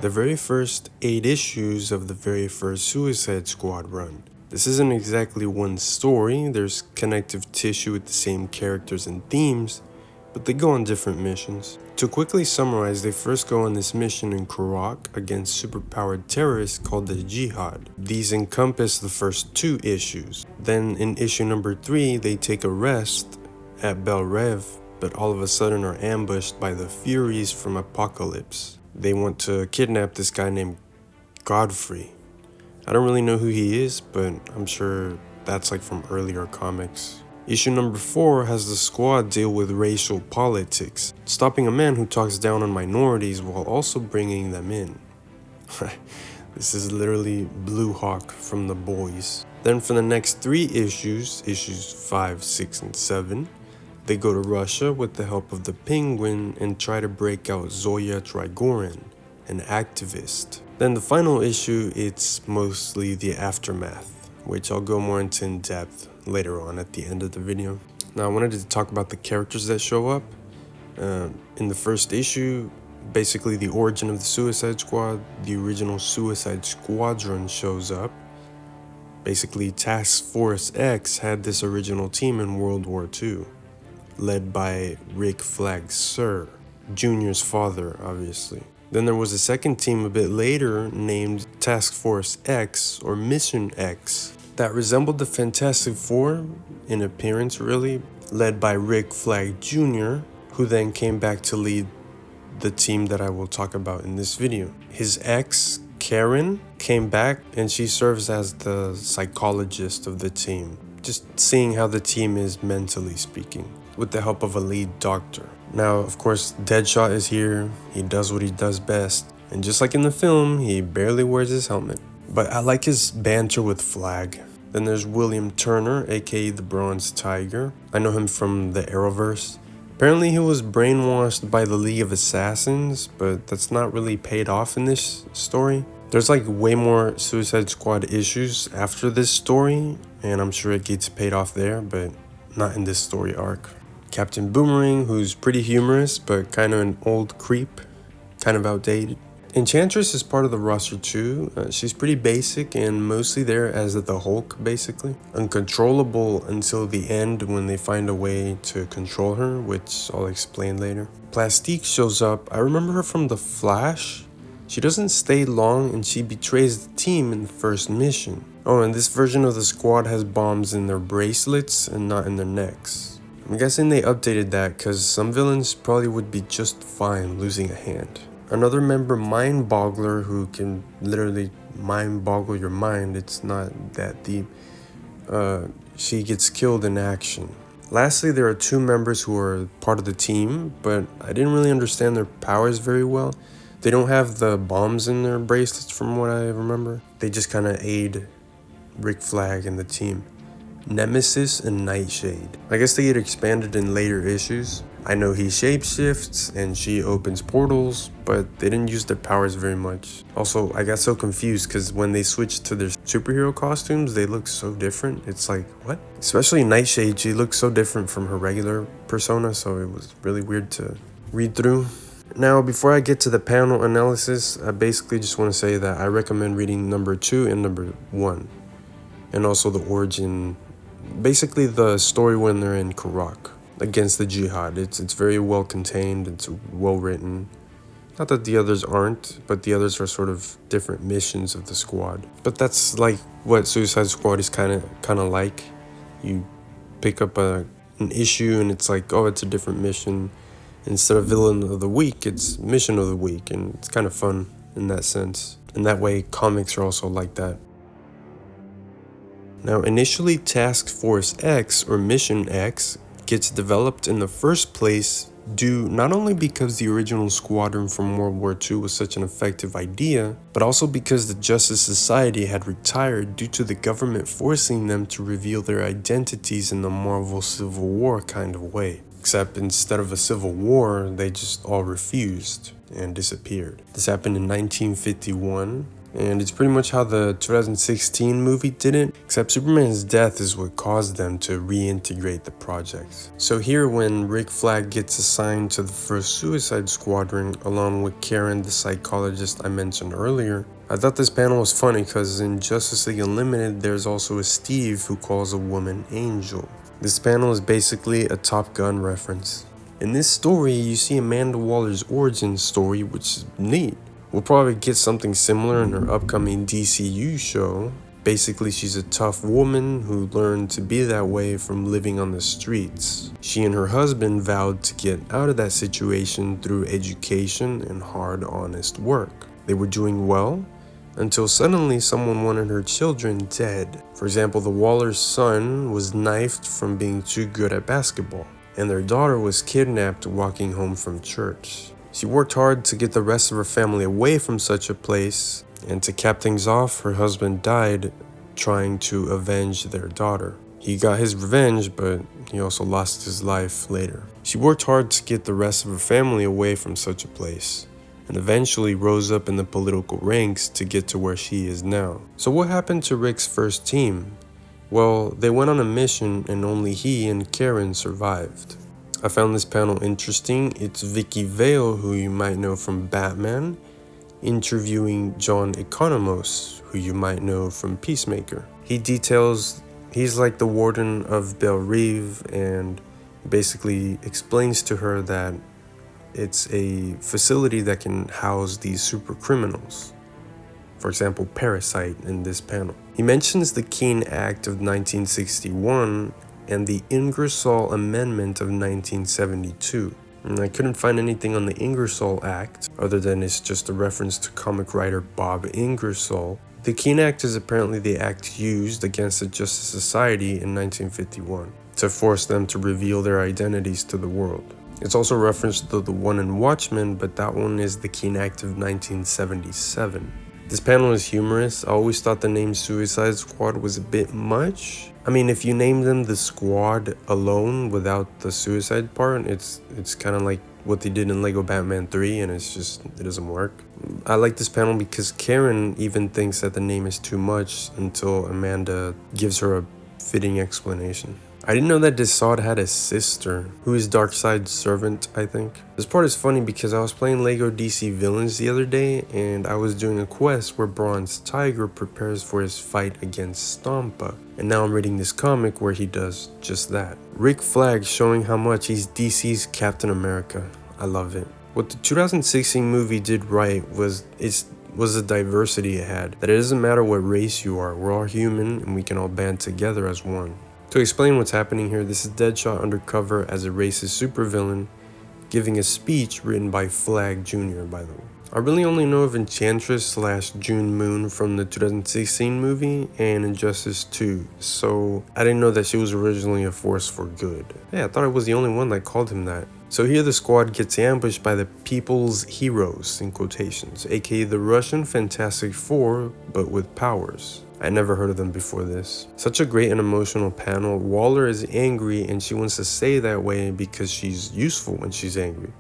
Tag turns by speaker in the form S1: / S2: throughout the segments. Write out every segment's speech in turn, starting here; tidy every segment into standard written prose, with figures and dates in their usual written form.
S1: the very first 8 issues of the very first Suicide Squad run. This isn't exactly one story, there's connective tissue with the same characters and themes, but they go on different missions. To quickly summarize, they first go on this mission in Karak against superpowered terrorists called the Jihad. These encompass the first 2 issues. Then in issue number 3, they take a rest at Bel Rev, but all of a sudden are ambushed by the Furies from Apocalypse. They want to kidnap this guy named Godfrey. I don't really know who he is, but I'm sure that's like from earlier comics. Issue number 4 has the squad deal with racial politics, stopping a man who talks down on minorities while also bringing them in. This is literally Blue Hawk from The Boys. Then for the next 3 issues, issues 5, 6, and 7, they go to Russia with the help of the Penguin and try to break out Zoya Trigorin, an activist. Then the final issue, it's mostly the aftermath, which I'll go more into in depth later on at the end of the video. Now I wanted to talk about the characters that show up. In the first issue, basically the origin of the Suicide Squad, the original Suicide Squadron shows up. Basically Task Force X had this original team in World War II, led by Rick Flag Sir, Junior's father obviously. Then there was a second team a bit later named Task Force X or Mission X that resembled the Fantastic Four in appearance really, led by Rick Flag Jr., who then came back to lead the team that I will talk about in this video. His ex, Karen, came back and she serves as the psychologist of the team, just seeing how the team is mentally speaking, with the help of a lead doctor. Now, of course, Deadshot is here, he does what he does best, and just like in the film, he barely wears his helmet. But I like his banter with Flag. Then there's William Turner, aka the Bronze Tiger. I know him from the Arrowverse. Apparently he was brainwashed by the League of Assassins, but that's not really paid off in this story. There's like way more Suicide Squad issues after this story, and I'm sure it gets paid off there, but not in this story arc. Captain Boomerang, who's pretty humorous, but kind of an old creep, kind of outdated. Enchantress is part of the roster too. She's pretty basic and mostly there as the Hulk basically. Uncontrollable until the end when they find a way to control her, which I'll explain later. Plastique shows up. I remember her from The Flash. She doesn't stay long and she betrays the team in the first mission. Oh, and this version of the squad has bombs in their bracelets and not in their necks. I'm guessing they updated that because some villains probably would be just fine losing a hand. Another member, Mind Boggler, who can literally mind boggle your mind. It's not that deep. She gets killed in action. Lastly, there are 2 members who are part of the team, but I didn't really understand their powers very well. They don't have the bombs in their bracelets from what I remember. They just kind of aid Rick Flag and the team. Nemesis and Nightshade. I guess they get expanded in later issues. I know he shapeshifts and she opens portals, but they didn't use their powers very much. Also, I got so confused because when they switched to their superhero costumes, they look so different. It's like, what? Especially Nightshade, she looks so different from her regular persona, so it was really weird to read through. Now, before I get to the panel analysis, I basically just want to say that I recommend reading number 2 and number 1. And also the origin, basically the story when they're in Karak against the Jihad. It's very well contained, it's well written. Not that the others aren't, but the others are sort of different missions of the squad. But that's like what Suicide Squad is kind of like. You pick up an issue and it's like, oh, it's a different mission. Instead of villain of the week, it's mission of the week, and it's kind of fun in that sense. And that way, comics are also like that. Now, initially, Task Force X or Mission X gets developed in the first place due not only because the original squadron from World War II was such an effective idea, but also because the Justice Society had retired due to the government forcing them to reveal their identities in the Marvel Civil War kind of way. Except instead of a civil war, they just all refused and disappeared. This happened in 1951. And it's pretty much how the 2016 movie did it, except Superman's death is what caused them to reintegrate the project. So here, when Rick Flag gets assigned to the first Suicide Squadron along with Karen, the psychologist I mentioned earlier, I thought this panel was funny because in Justice League Unlimited there's also a Steve who calls a woman Angel. This panel is basically a Top Gun reference. In this story, you see Amanda Waller's origin story, which is neat. We'll probably get something similar in her upcoming DCU show. Basically, she's a tough woman who learned to be that way from living on the streets. She and her husband vowed to get out of that situation through education and hard, honest work. They were doing well until suddenly someone wanted her children dead. For example, the Waller's son was knifed from being too good at basketball, and their daughter was kidnapped walking home from church. She worked hard to get the rest of her family away from such a place, and to cap things off, her husband died trying to avenge their daughter. He got his revenge, but he also lost his life later. She worked hard to get the rest of her family away from such a place, and eventually rose up in the political ranks to get to where she is now. So what happened to Rick's first team? Well, they went on a mission and only he and Karen survived. I found this panel interesting. It's Vicky Vale, who you might know from Batman, interviewing John Economos, who you might know from Peacemaker. He details he's like the warden of Belle Reve and basically explains to her that it's a facility that can house these super criminals. For example, Parasite in this panel. He mentions the Keene Act of 1961 and the Ingersoll Amendment of 1972. And I couldn't find anything on the Ingersoll Act, other than it's just a reference to comic writer Bob Ingersoll. The Keene Act is apparently the act used against the Justice Society in 1951 to force them to reveal their identities to the world. It's also referenced to the one in Watchmen, but that one is the Keene Act of 1977. This panel is humorous. I always thought the name Suicide Squad was a bit much. I mean, if you name them the squad alone without the suicide part, it's kind of like what they did in Lego Batman 3, and it doesn't work. I like this panel because Karen even thinks that the name is too much until Amanda gives her a fitting explanation. I didn't know that Desaad had a sister, who is Darkseid's servant, I think. This part is funny because I was playing Lego DC Villains the other day, and I was doing a quest where Bronze Tiger prepares for his fight against Stompa. And now I'm reading this comic where he does just that. Rick Flag showing how much he's DC's Captain America. I love it. What the 2016 movie did right was the diversity it had. That it doesn't matter what race you are, we're all human and we can all band together as one. To explain what's happening here, this is Deadshot undercover as a racist supervillain, giving a speech written by Flag Jr., by the way. I really only know of Enchantress / June Moon from the 2016 movie and Injustice 2, so I didn't know that she was originally a force for good. Yeah, I thought I was the only one that called him that. So here the squad gets ambushed by the People's Heroes, in quotations, aka the Russian Fantastic Four, but with powers. I never heard of them before this. Such a great and emotional panel. Waller is angry and she wants to stay that way because she's useful when she's angry.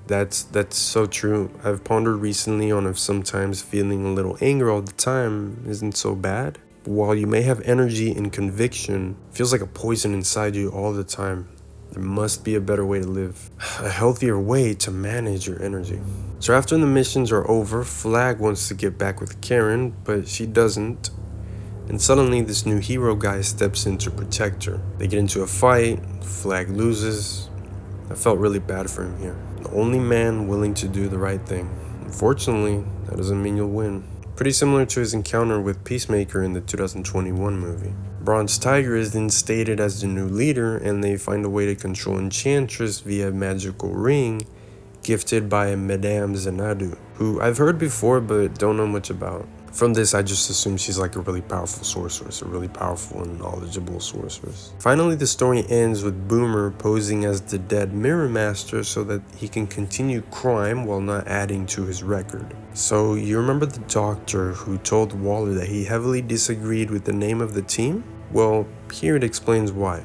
S1: That's so true. I've pondered recently on if sometimes feeling a little anger all the time isn't so bad. But while you may have energy and conviction, it feels like a poison inside you all the time. There must be a better way to live, a healthier way to manage your energy. So after the missions are over, Flag wants to get back with Karen, but she doesn't. And suddenly this new hero guy steps in to protect her. They get into a fight, Flag loses. I felt really bad for him here. The only man willing to do the right thing. Unfortunately, that doesn't mean you'll win. Pretty similar to his encounter with Peacemaker in the 2021 movie. Bronze Tiger is then stated as the new leader, and they find a way to control Enchantress via a magical ring gifted by Madame Xanadu, who I've heard before but don't know much about. From this, I just assume she's like a really powerful sorceress, a really powerful and knowledgeable sorceress. Finally, the story ends with Boomer posing as the dead Mirror Master so that he can continue crime while not adding to his record. So, you remember the doctor who told Waller that he heavily disagreed with the name of the team? Well, here it explains why.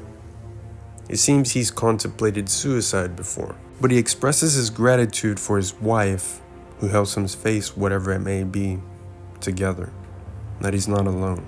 S1: It seems he's contemplated suicide before, but he expresses his gratitude for his wife, who helps him face whatever it may be, together, that he's not alone.